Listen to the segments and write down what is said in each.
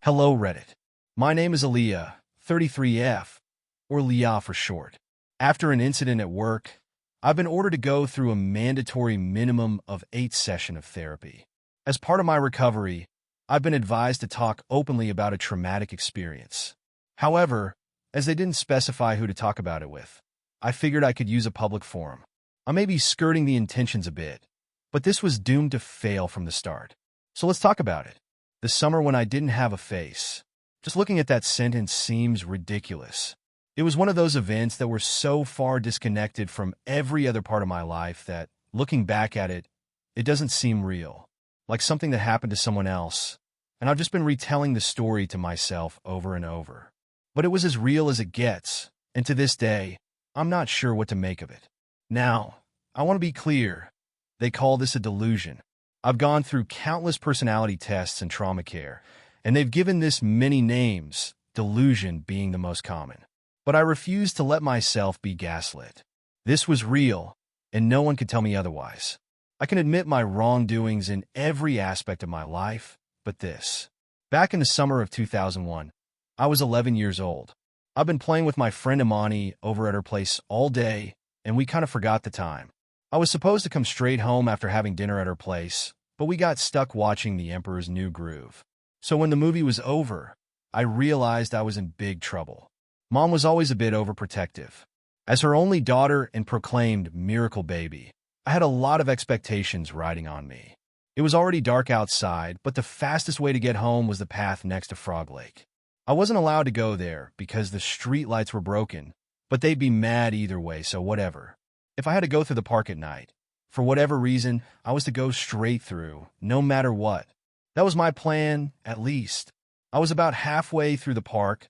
Hello, Reddit. My name is Aaliyah, 33F, or Leah for short. After an incident at work, I've been ordered to go through a mandatory minimum of 8 sessions of therapy. As part of my recovery, I've been advised to talk openly about a traumatic experience. However, as they didn't specify who to talk about it with, I figured I could use a public forum. I may be skirting the intentions a bit, but this was doomed to fail from the start. So let's talk about it. The summer when I didn't have a face. Just looking at that sentence seems ridiculous. It was one of those events that were so far disconnected from every other part of my life that, looking back at it, it doesn't seem real, like something that happened to someone else, and I've just been retelling the story to myself over and over. But it was as real as it gets, and to this day, I'm not sure what to make of it. Now, I want to be clear. They call this a delusion. I've gone through countless personality tests and trauma care, and they've given this many names, delusion being the most common. But I refuse to let myself be gaslit. This was real, and no one could tell me otherwise. I can admit my wrongdoings in every aspect of my life, but this. Back in the summer of 2001, I was 11 years old. I've been playing with my friend Imani over at her place all day, and we kind of forgot the time. I was supposed to come straight home after having dinner at her place, but we got stuck watching The Emperor's New Groove. So when the movie was over, I realized I was in big trouble. Mom was always a bit overprotective. As her only daughter and proclaimed miracle baby, I had a lot of expectations riding on me. It was already dark outside, but the fastest way to get home was the path next to Frog Lake. I wasn't allowed to go there because the street lights were broken, but they'd be mad either way, so whatever. If I had to go through the park at night, for whatever reason, I was to go straight through, no matter what. That was my plan, at least. I was about halfway through the park,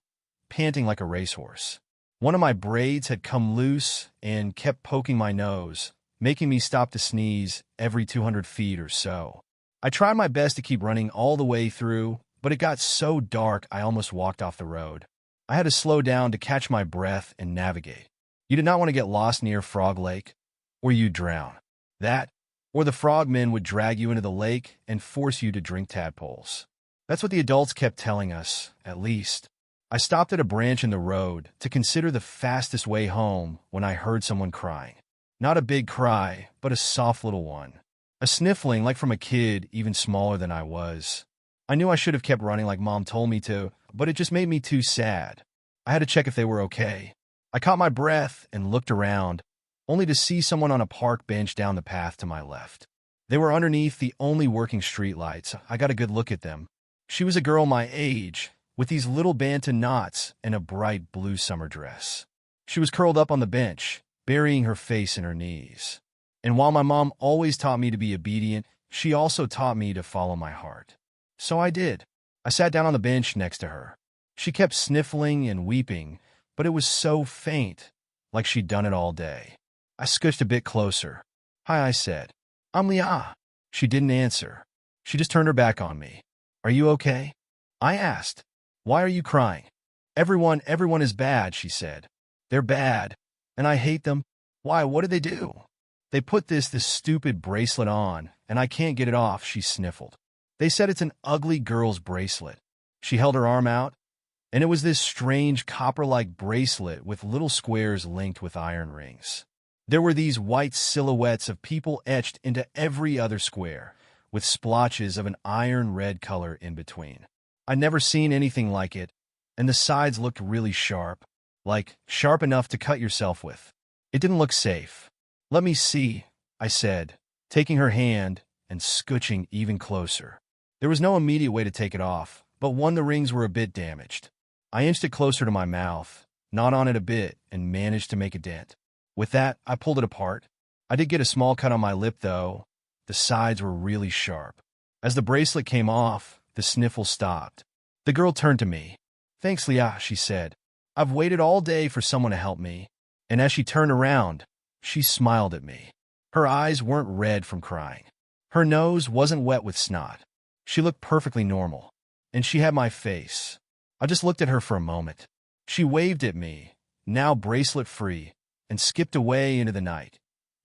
panting like a racehorse. One of my braids had come loose and kept poking my nose, making me stop to sneeze every 200 feet or so. I tried my best to keep running all the way through, but it got so dark I almost walked off the road. I had to slow down to catch my breath and navigate. You did not want to get lost near Frog Lake, or you'd drown. That, or the frogmen would drag you into the lake and force you to drink tadpoles. That's what the adults kept telling us, at least. I stopped at a branch in the road to consider the fastest way home when I heard someone crying. Not a big cry, but a soft little one. A sniffling like from a kid even smaller than I was. I knew I should have kept running like Mom told me to, but it just made me too sad. I had to check if they were okay. I caught my breath and looked around, only to see someone on a park bench down the path to my left. They were underneath the only working streetlights. I got a good look at them. She was a girl my age, with these little bantu knots and a bright blue summer dress. She was curled up on the bench, burying her face in her knees. And while my mom always taught me to be obedient, she also taught me to follow my heart. So I did. I sat down on the bench next to her. She kept sniffling and weeping, but it was so faint, like she'd done it all day. I scooched a bit closer. "Hi," I said. "I'm Leah." She didn't answer. She just turned her back on me. "Are you okay?" I asked. "Why are you crying?" Everyone is bad," she said. "They're bad, and I hate them." "Why, what did they do?" "They put this stupid bracelet on, and I can't get it off," she sniffled. "They said it's an ugly girl's bracelet." She held her arm out, and it was this strange copper-like bracelet with little squares linked with iron rings. There were these white silhouettes of people etched into every other square, with splotches of an iron red color in between. I'd never seen anything like it, and the sides looked really sharp, like sharp enough to cut yourself with. It didn't look safe. "Let me see," I said, taking her hand and scooching even closer. There was no immediate way to take it off, but the rings were a bit damaged. I inched it closer to my mouth, gnawed on it a bit, and managed to make a dent. With that, I pulled it apart. I did get a small cut on my lip, though. The sides were really sharp. As the bracelet came off, the sniffle stopped. The girl turned to me. "Thanks, Leah," she said. "I've waited all day for someone to help me." And as she turned around, she smiled at me. Her eyes weren't red from crying. Her nose wasn't wet with snot. She looked perfectly normal. And she had my face. I just looked at her for a moment. She waved at me, now bracelet-free, and skipped away into the night,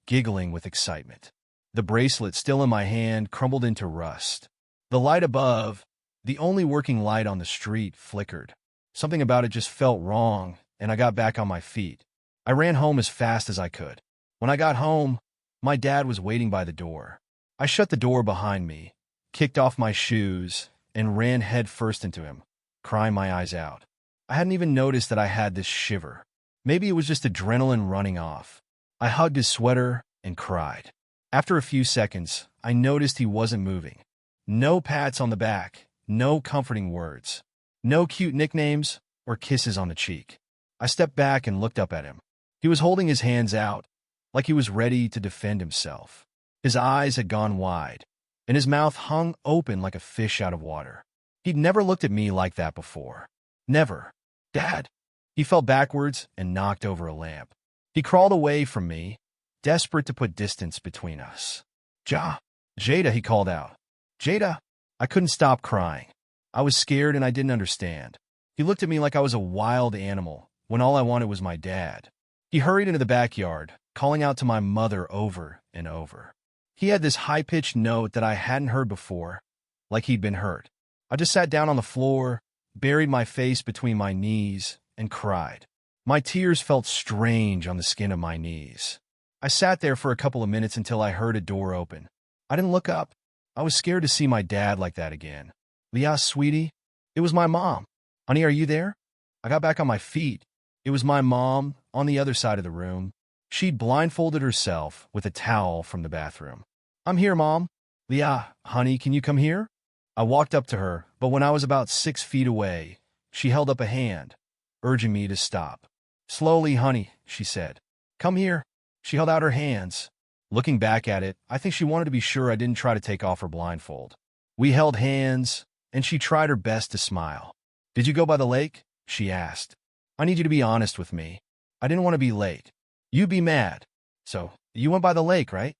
giggling with excitement. The bracelet, still in my hand, crumbled into rust. The light above, The only working light on the street flickered. Something about it just felt wrong, and I got back on my feet. I ran home as fast as I could. When I got home, my dad was waiting by the door. I shut the door behind me, kicked off my shoes, and ran headfirst into him, crying my eyes out. I hadn't even noticed that I had this shiver. Maybe it was just adrenaline running off. I hugged his sweater and cried. After a few seconds, I noticed he wasn't moving. No pats on the back, no comforting words, no cute nicknames or kisses on the cheek. I stepped back and looked up at him. He was holding his hands out, like he was ready to defend himself. His eyes had gone wide, and his mouth hung open like a fish out of water. He'd never looked at me like that before. Never. Dad! He fell backwards and knocked over a lamp. He crawled away from me, desperate to put distance between us. Jada, he called out. Jada! I couldn't stop crying. I was scared and I didn't understand. He looked at me like I was a wild animal, when all I wanted was my dad. He hurried into the backyard, calling out to my mother over and over. He had this high-pitched note that I hadn't heard before, like he'd been hurt. I just sat down on the floor, buried my face between my knees, and cried. My tears felt strange on the skin of my knees. I sat there for a couple of minutes until I heard a door open. I didn't look up. I was scared to see my dad like that again. Leah, sweetie, it was my mom. Honey, are you there? I got back on my feet. It was my mom on the other side of the room. She'd blindfolded herself with a towel from the bathroom. I'm here, Mom. Leah, honey, can you come here? I walked up to her, but when I was about 6 feet away, she held up a hand, urging me to stop. Slowly, honey, she said. Come here. She held out her hands. Looking back at it, I think she wanted to be sure I didn't try to take off her blindfold. We held hands, and she tried her best to smile. Did you go by the lake? She asked. I need you to be honest with me. I didn't want to be late. You'd be mad. So, you went by the lake, right?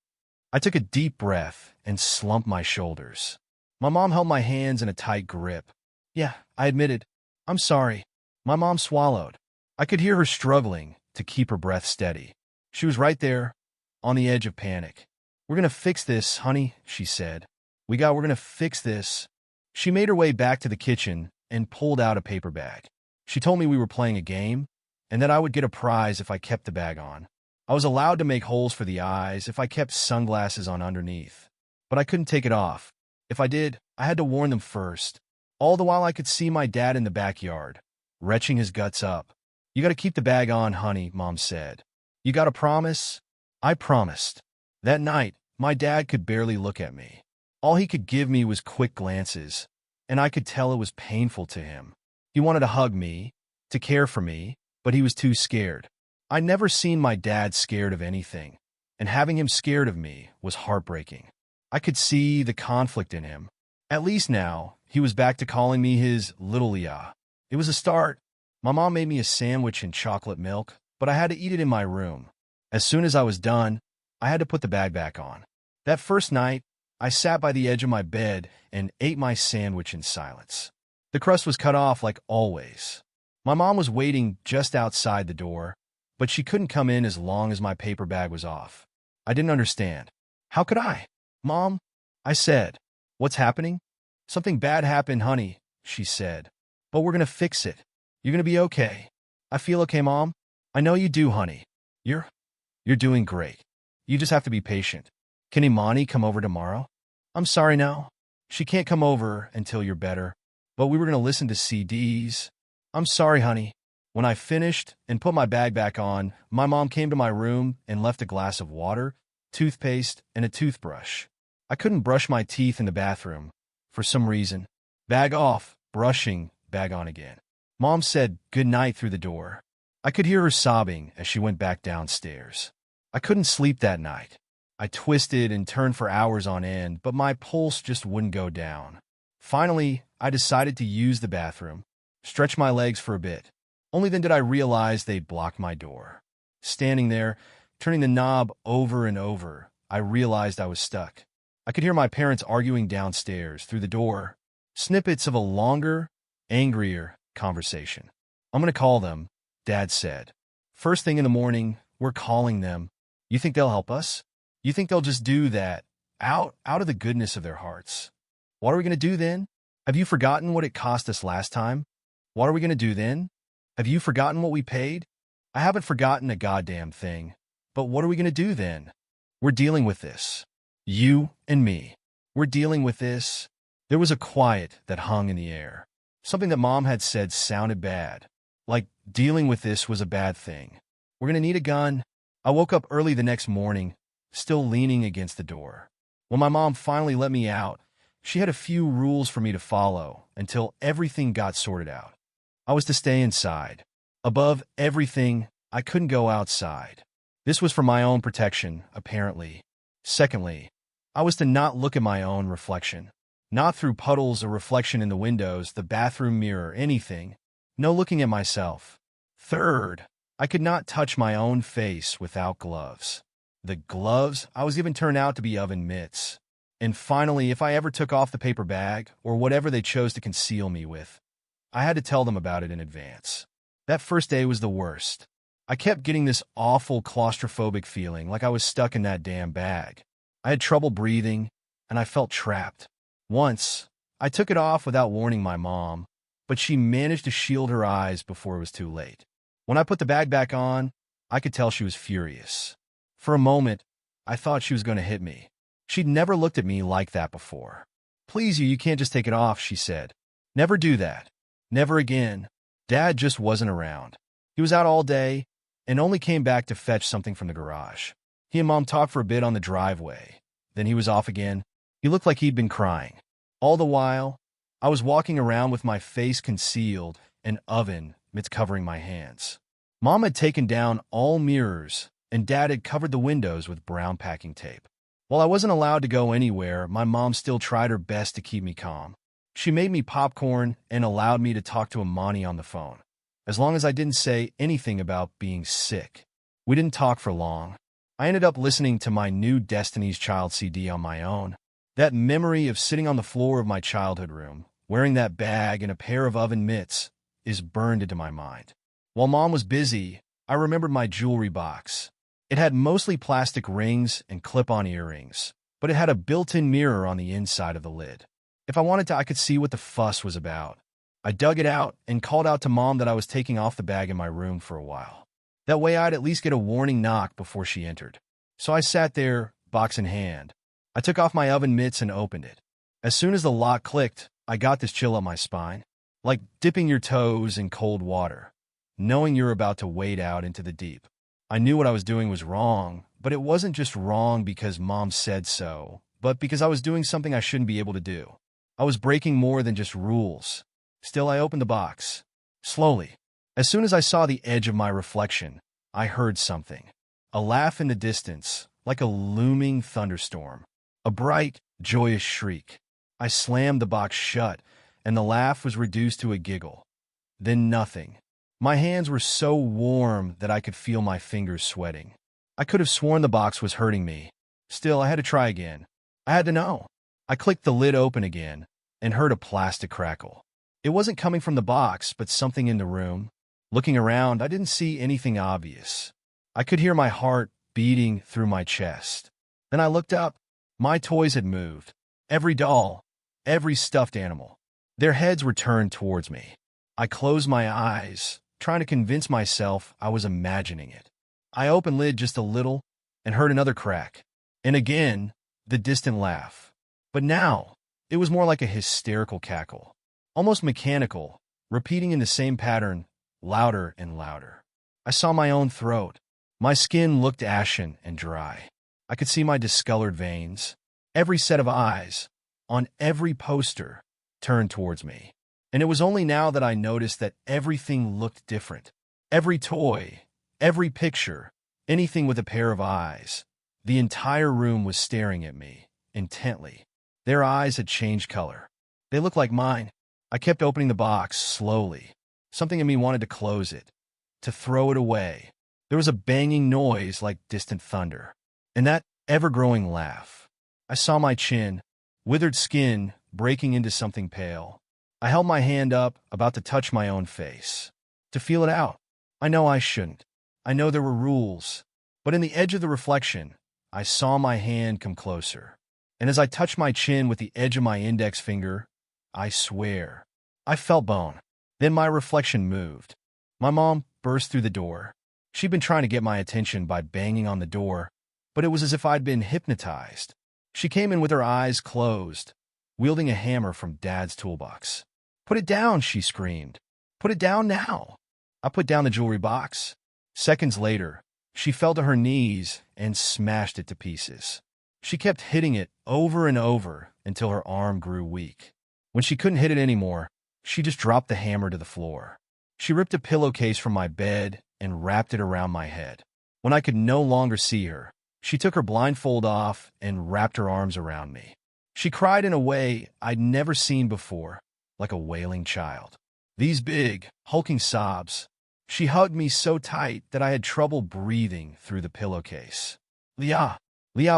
I took a deep breath and slumped my shoulders. My mom held my hands in a tight grip. Yeah, I admitted. I'm sorry. My mom swallowed. I could hear her struggling to keep her breath steady. She was right there, on the edge of panic. We're gonna fix this, honey, she said. We're gonna fix this. She made her way back to the kitchen and pulled out a paper bag. She told me we were playing a game, and that I would get a prize if I kept the bag on. I was allowed to make holes for the eyes if I kept sunglasses on underneath. But I couldn't take it off. If I did, I had to warn them first. All the while I could see my dad in the backyard, retching his guts up. You gotta keep the bag on, honey, Mom said. You gotta promise? I promised. That night, my dad could barely look at me. All he could give me was quick glances, and I could tell it was painful to him. He wanted to hug me, to care for me, but he was too scared. I'd never seen my dad scared of anything, and having him scared of me was heartbreaking. I could see the conflict in him. At least now, he was back to calling me his little Leah. It was a start. My mom made me a sandwich and chocolate milk, but I had to eat it in my room. As soon as I was done, I had to put the bag back on. That first night, I sat by the edge of my bed and ate my sandwich in silence. The crust was cut off like always. My mom was waiting just outside the door, but she couldn't come in as long as my paper bag was off. I didn't understand. How could I? Mom, I said. What's happening? Something bad happened, honey, she said. But we're gonna fix it. You're gonna be okay. I feel okay, Mom. I know you do, honey. You're doing great. You just have to be patient. Can Imani come over tomorrow? I'm sorry now. She can't come over until you're better. But we were gonna listen to CDs. I'm sorry, honey. When I finished and put my bag back on, my mom came to my room and left a glass of water, toothpaste, and a toothbrush. I couldn't brush my teeth in the bathroom. For some reason. Bag off, brushing, bag on again. Mom said good night through the door. I could hear her sobbing as she went back downstairs. I couldn't sleep that night. I twisted and turned for hours on end, but my pulse just wouldn't go down. Finally, I decided to use the bathroom, stretch my legs for a bit. Only then did I realize they'd blocked my door. Standing there, turning the knob over and over, I realized I was stuck. I could hear my parents arguing downstairs through the door, snippets of a longer, angrier conversation. I'm going to call them, Dad said. First thing in the morning, we're calling them. You think they'll help us? You think they'll just do that, out of the goodness of their hearts? What are we going to do then? Have you forgotten what it cost us last time? What are we going to do then? Have you forgotten what we paid? I haven't forgotten a goddamn thing. But what are we going to do then? We're dealing with this. You and me. We're dealing with this. There was a quiet that hung in the air. Something that Mom had said sounded bad. Like dealing with this was a bad thing. We're going to need a gun. I woke up early the next morning, still leaning against the door. When my mom finally let me out, she had a few rules for me to follow until everything got sorted out. I was to stay inside. Above everything, I couldn't go outside. This was for my own protection, apparently. Secondly, I was to not look at my own reflection. Not through puddles or reflection in the windows, the bathroom mirror, anything. No looking at myself. Third, I could not touch my own face without gloves. The gloves I was given turned out to be oven mitts. And finally, if I ever took off the paper bag or whatever they chose to conceal me with, I had to tell them about it in advance. That first day was the worst. I kept getting this awful claustrophobic feeling like I was stuck in that damn bag. I had trouble breathing, and I felt trapped. Once, I took it off without warning my mom, but she managed to shield her eyes before it was too late. When I put the bag back on, I could tell she was furious. For a moment, I thought she was going to hit me. She'd never looked at me like that before. "Please, you can't just take it off," she said. "Never do that. Never again." Dad just wasn't around. He was out all day and only came back to fetch something from the garage. He and Mom talked for a bit on the driveway. Then he was off again. He looked like he'd been crying. All the while, I was walking around with my face concealed and oven mitts covering my hands. Mom had taken down all mirrors, and Dad had covered the windows with brown packing tape. While I wasn't allowed to go anywhere, my mom still tried her best to keep me calm. She made me popcorn and allowed me to talk to Imani on the phone, as long as I didn't say anything about being sick. We didn't talk for long. I ended up listening to my new Destiny's Child CD on my own. That memory of sitting on the floor of my childhood room, wearing that bag and a pair of oven mitts, is burned into my mind. While Mom was busy, I remembered my jewelry box. It had mostly plastic rings and clip-on earrings, but it had a built-in mirror on the inside of the lid. If I wanted to, I could see what the fuss was about. I dug it out and called out to Mom that I was taking off the bag in my room for a while. That way I'd at least get a warning knock before she entered. So I sat there, box in hand. I took off my oven mitts and opened it. As soon as the lock clicked, I got this chill up my spine. Like dipping your toes in cold water, knowing you're about to wade out into the deep. I knew what I was doing was wrong, but it wasn't just wrong because Mom said so, but because I was doing something I shouldn't be able to do. I was breaking more than just rules. Still, I opened the box. Slowly. As soon as I saw the edge of my reflection, I heard something. A laugh in the distance, like a looming thunderstorm. A bright, joyous shriek. I slammed the box shut, and the laugh was reduced to a giggle. Then nothing. My hands were so warm that I could feel my fingers sweating. I could have sworn the box was hurting me. Still, I had to try again. I had to know. I clicked the lid open again and heard a plastic crackle. It wasn't coming from the box, but something in the room. Looking around, I didn't see anything obvious. I could hear my heart beating through my chest. Then I looked up. My toys had moved. Every doll, every stuffed animal. Their heads were turned towards me. I closed my eyes, trying to convince myself I was imagining it. I opened the lid just a little and heard another crack. And again, the distant laugh. But now, it was more like a hysterical cackle. Almost mechanical, repeating in the same pattern, louder and louder. I saw my own throat. My skin looked ashen and dry. I could see my discolored veins. Every set of eyes, on every poster, turned towards me. And it was only now that I noticed that everything looked different. Every toy, every picture, anything with a pair of eyes. The entire room was staring at me, intently. Their eyes had changed color. They looked like mine. I kept opening the box, slowly. Something in me wanted to close it, to throw it away. There was a banging noise like distant thunder. And that ever-growing laugh. I saw my chin, withered skin, breaking into something pale. I held my hand up, about to touch my own face. To feel it out. I know I shouldn't. I know there were rules. But in the edge of the reflection, I saw my hand come closer. And as I touched my chin with the edge of my index finger, I swear. I felt bone. Then my reflection moved. My mom burst through the door. She'd been trying to get my attention by banging on the door, but it was as if I'd been hypnotized. She came in with her eyes closed, wielding a hammer from Dad's toolbox. "Put it down," she screamed. "Put it down now." I put down the jewelry box. Seconds later, she fell to her knees and smashed it to pieces. She kept hitting it over and over until her arm grew weak. When she couldn't hit it anymore, she just dropped the hammer to the floor. She ripped a pillowcase from my bed and wrapped it around my head. When I could no longer see her, she took her blindfold off and wrapped her arms around me. She cried in a way I'd never seen before, like a wailing child. These big, hulking sobs. She hugged me so tight that I had trouble breathing through the pillowcase. Leah,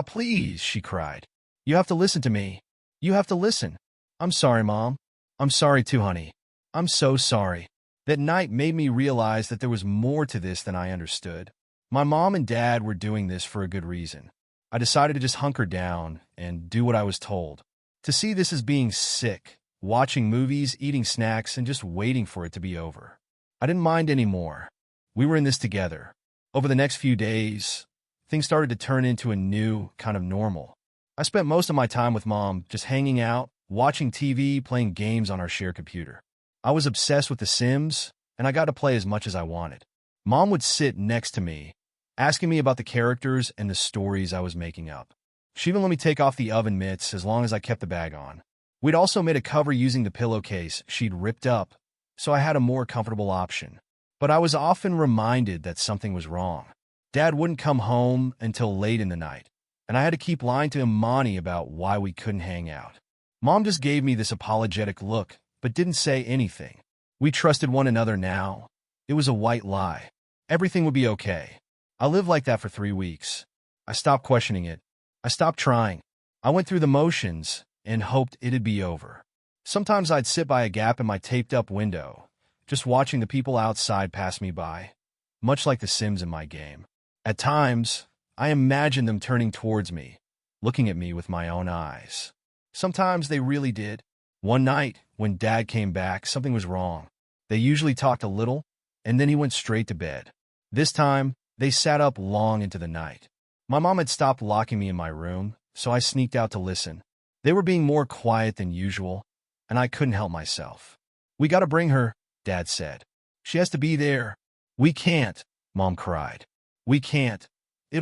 please," she cried. "You have to listen to me. You have to listen." "I'm sorry, Mom. I'm sorry too, honey. I'm so sorry." That night made me realize that there was more to this than I understood. My mom and dad were doing this for a good reason. I decided to just hunker down and do what I was told. To see this as being sick, watching movies, eating snacks, and just waiting for it to be over. I didn't mind anymore. We were in this together. Over the next few days, things started to turn into a new kind of normal. I spent most of my time with Mom, just hanging out, watching TV, playing games on our shared computer. I was obsessed with The Sims, and I got to play as much as I wanted. Mom would sit next to me, asking me about the characters and the stories I was making up. She even let me take off the oven mitts as long as I kept the bag on. We'd also made a cover using the pillowcase she'd ripped up, so I had a more comfortable option. But I was often reminded that something was wrong. Dad wouldn't come home until late in the night, and I had to keep lying to Imani about why we couldn't hang out. Mom just gave me this apologetic look, but didn't say anything. We trusted one another now. It was a white lie. Everything would be okay. I lived like that for 3 weeks. I stopped questioning it. I stopped trying. I went through the motions and hoped it'd be over. Sometimes I'd sit by a gap in my taped-up window, just watching the people outside pass me by, much like the Sims in my game. At times, I imagined them turning towards me, looking at me with my own eyes. Sometimes they really did. One night, when Dad came back, something was wrong. They usually talked a little, and then he went straight to bed. This time, they sat up long into the night. My mom had stopped locking me in my room, so I sneaked out to listen. They were being more quiet than usual, and I couldn't help myself. "We gotta bring her," Dad said. "She has to be there." "We can't," Mom cried. "We can't.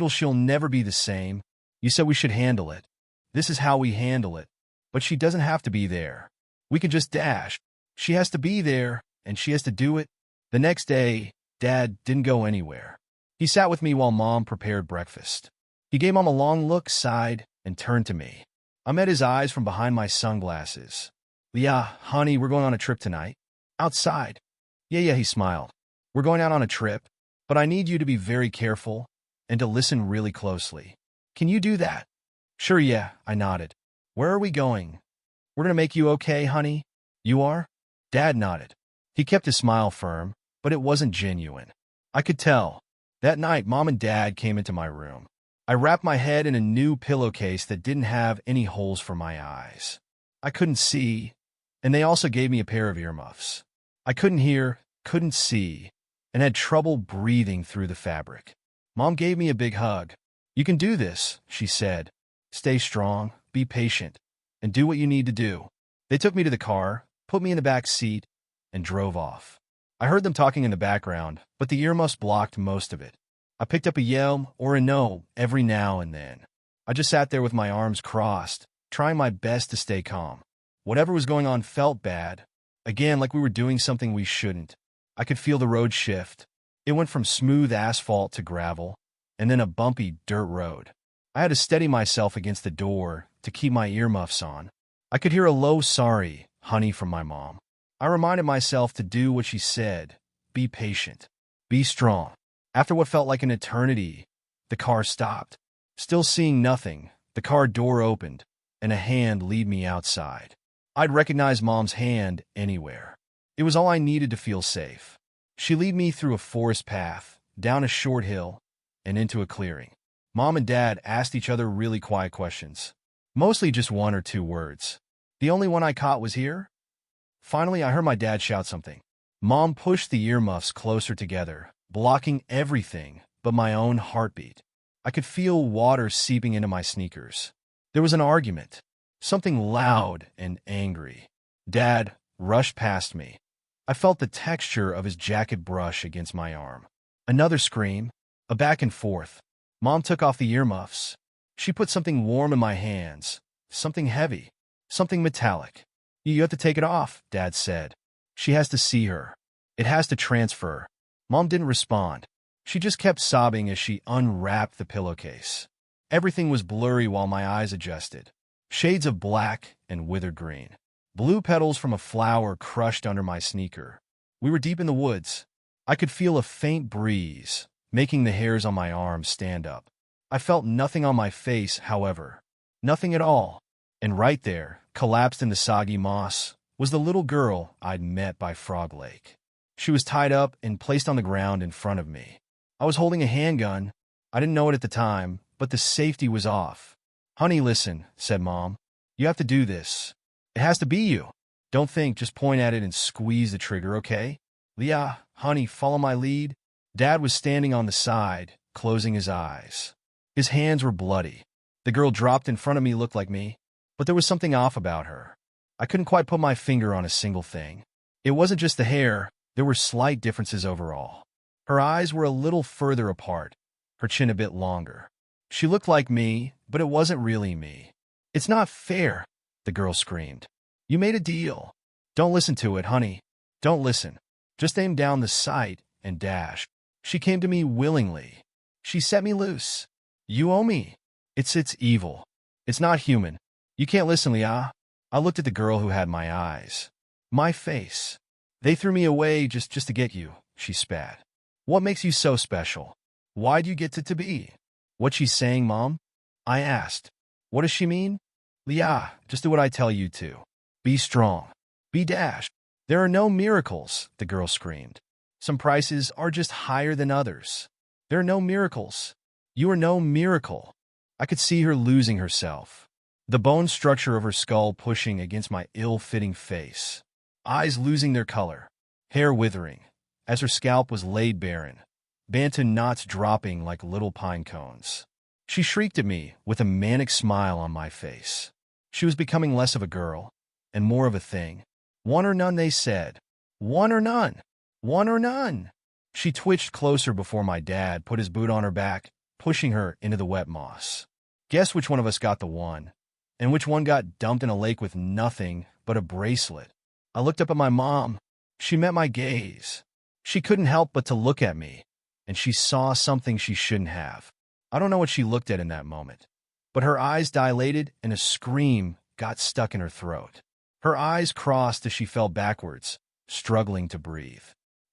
She'll never be the same. You said we should handle it. This is how we handle it. But she doesn't have to be there. We can just dash. She has to be there, and she has to do it." The next day, Dad didn't go anywhere. He sat with me while Mom prepared breakfast. He gave Mom a long look, sighed, and turned to me. I met his eyes from behind my sunglasses. "Leah, honey, we're going on a trip tonight." "Outside." Yeah, he smiled. "We're going out on a trip, but I need you to be very careful and to listen really closely. Can you do that?" "Sure, yeah," I nodded. "Where are we going?" "We're gonna make you okay, honey." "You are?" Dad nodded. He kept his smile firm, but it wasn't genuine. I could tell. That night, Mom and Dad came into my room. I wrapped my head in a new pillowcase that didn't have any holes for my eyes. I couldn't see, and they also gave me a pair of earmuffs. I couldn't hear, couldn't see, and had trouble breathing through the fabric. Mom gave me a big hug. "You can do this," she said. "Stay strong, be patient, and do what you need to do." They took me to the car, put me in the back seat, and drove off. I heard them talking in the background, but the earmuffs blocked most of it. I picked up a yell or a no every now and then. I just sat there with my arms crossed, trying my best to stay calm. Whatever was going on felt bad. Again, like we were doing something we shouldn't. I could feel the road shift. It went from smooth asphalt to gravel, and then a bumpy dirt road. I had to steady myself against the door to keep my earmuffs on. I could hear a low sorry, honey, from my mom. I reminded myself to do what she said. Be patient. Be strong. After what felt like an eternity, the car stopped. Still seeing nothing, the car door opened, and a hand lead me outside. I'd recognize Mom's hand anywhere. It was all I needed to feel safe. She lead me through a forest path, down a short hill, and into a clearing. Mom and Dad asked each other really quiet questions. Mostly just 1 or 2 words. The only one I caught was "here?" Finally, I heard my dad shout something. Mom pushed the earmuffs closer together, blocking everything but my own heartbeat. I could feel water seeping into my sneakers. There was an argument, something loud and angry. Dad rushed past me. I felt the texture of his jacket brush against my arm. Another scream, a back and forth. Mom took off the earmuffs. She put something warm in my hands, something heavy, something metallic. You have to take it off, Dad said. She has to see her. It has to transfer. Mom didn't respond. She just kept sobbing as she unwrapped the pillowcase. Everything was blurry while my eyes adjusted. Shades of black and withered green. Blue petals from a flower crushed under my sneaker. We were deep in the woods. I could feel a faint breeze, making the hairs on my arms stand up. I felt nothing on my face, however. Nothing at all. And right there, collapsed in the soggy moss, was the little girl I'd met by Frog Lake. She was tied up and placed on the ground in front of me. I was holding a handgun. I didn't know it at the time, but the safety was off. Honey, listen, said Mom. You have to do this. It has to be you. Don't think, just point at it and squeeze the trigger, okay? Leah, honey, follow my lead. Dad was standing on the side, closing his eyes. His hands were bloody. The girl dropped in front of me looked like me, but there was something off about her. I couldn't quite put my finger on a single thing. It wasn't just the hair, there were slight differences overall. Her eyes were a little further apart, her chin a bit longer. She looked like me, but it wasn't really me. It's not fair, the girl screamed. You made a deal. Don't listen to it, honey. Don't listen. Just aim down the sight and dash. She came to me willingly. She set me loose. You owe me. It's evil. It's not human. You can't listen, Leah. I looked at the girl who had my eyes. My face. They threw me away just to get you, she spat. What makes you so special? Why do you get to be? What's she saying, Mom? I asked. What does she mean? Leah, just do what I tell you to. Be strong. Be dash. There are no miracles, the girl screamed. Some prices are just higher than others. There are no miracles. You are no miracle. I could see her losing herself. The bone structure of her skull pushing against my ill-fitting face. Eyes losing their color. Hair withering, as her scalp was laid barren. Bantu knots dropping like little pine cones. She shrieked at me with a manic smile on my face. She was becoming less of a girl, and more of a thing. One or none, they said. One or none. One or none. She twitched closer before my dad put his boot on her back, pushing her into the wet moss. Guess which one of us got the one, and which one got dumped in a lake with nothing but a bracelet. I looked up at my mom. She met my gaze. She couldn't help but to look at me, and she saw something she shouldn't have. I don't know what she looked at in that moment, but her eyes dilated and a scream got stuck in her throat. Her eyes crossed as she fell backwards, struggling to breathe.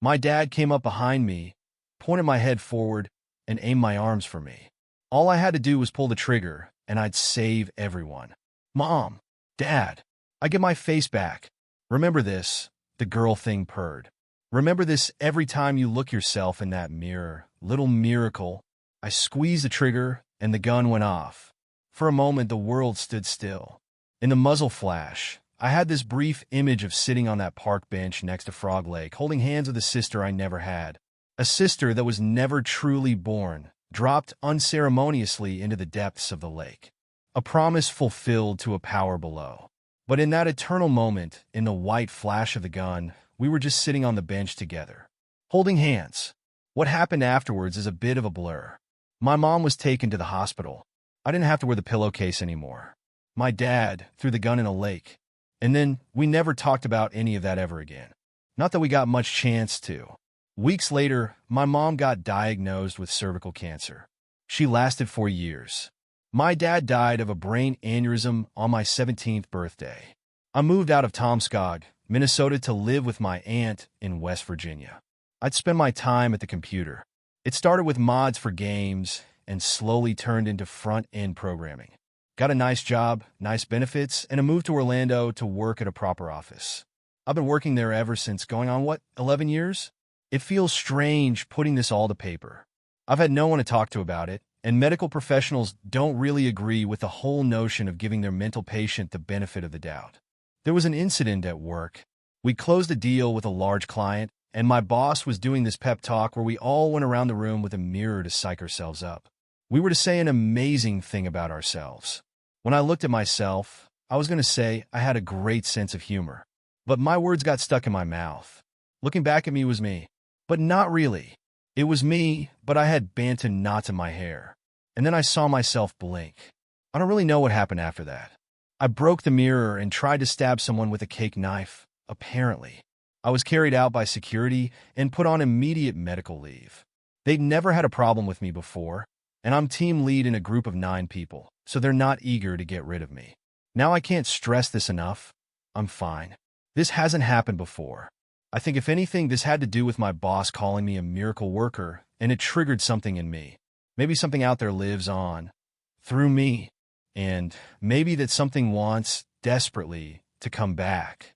My dad came up behind me, pointed my head forward, and aimed my arms for me. All I had to do was pull the trigger, and I'd save everyone. Mom, Dad, I get my face back. Remember this, the girl thing purred. Remember this every time you look yourself in that mirror. Little miracle. I squeezed the trigger, and the gun went off. For a moment, the world stood still. In the muzzle flash, I had this brief image of sitting on that park bench next to Frog Lake, holding hands with a sister I never had. A sister that was never truly born, dropped unceremoniously into the depths of the lake. A promise fulfilled to a power below. But in that eternal moment, in the white flash of the gun, we were just sitting on the bench together, holding hands. What happened afterwards is a bit of a blur. My mom was taken to the hospital. I didn't have to wear the pillowcase anymore. My dad threw the gun in a lake. And then we never talked about any of that ever again. Not that we got much chance to. Weeks later, my mom got diagnosed with cervical cancer. She lasted for years. My dad died of a brain aneurysm on my 17th birthday. I moved out of Tomskog, Minnesota to live with my aunt in West Virginia. I'd spend my time at the computer. It started with mods for games and slowly turned into front-end programming. Got a nice job, nice benefits, and a move to Orlando to work at a proper office. I've been working there ever since, going on, 11 years? It feels strange putting this all to paper. I've had no one to talk to about it, and medical professionals don't really agree with the whole notion of giving their mental patient the benefit of the doubt. There was an incident at work. We closed a deal with a large client, and my boss was doing this pep talk where we all went around the room with a mirror to psych ourselves up. We were to say an amazing thing about ourselves. When I looked at myself, I was going to say I had a great sense of humor. But my words got stuck in my mouth. Looking back at me was me. But not really. It was me, but I had bantu knots in my hair. And then I saw myself blink. I don't really know what happened after that. I broke the mirror and tried to stab someone with a cake knife, apparently. I was carried out by security and put on immediate medical leave. They'd never had a problem with me before, and I'm team lead in a group of 9 people, so they're not eager to get rid of me. Now I can't stress this enough. I'm fine. This hasn't happened before. I think if anything, this had to do with my boss calling me a miracle worker, and it triggered something in me. Maybe something out there lives on, through me, and maybe that something wants, desperately, to come back.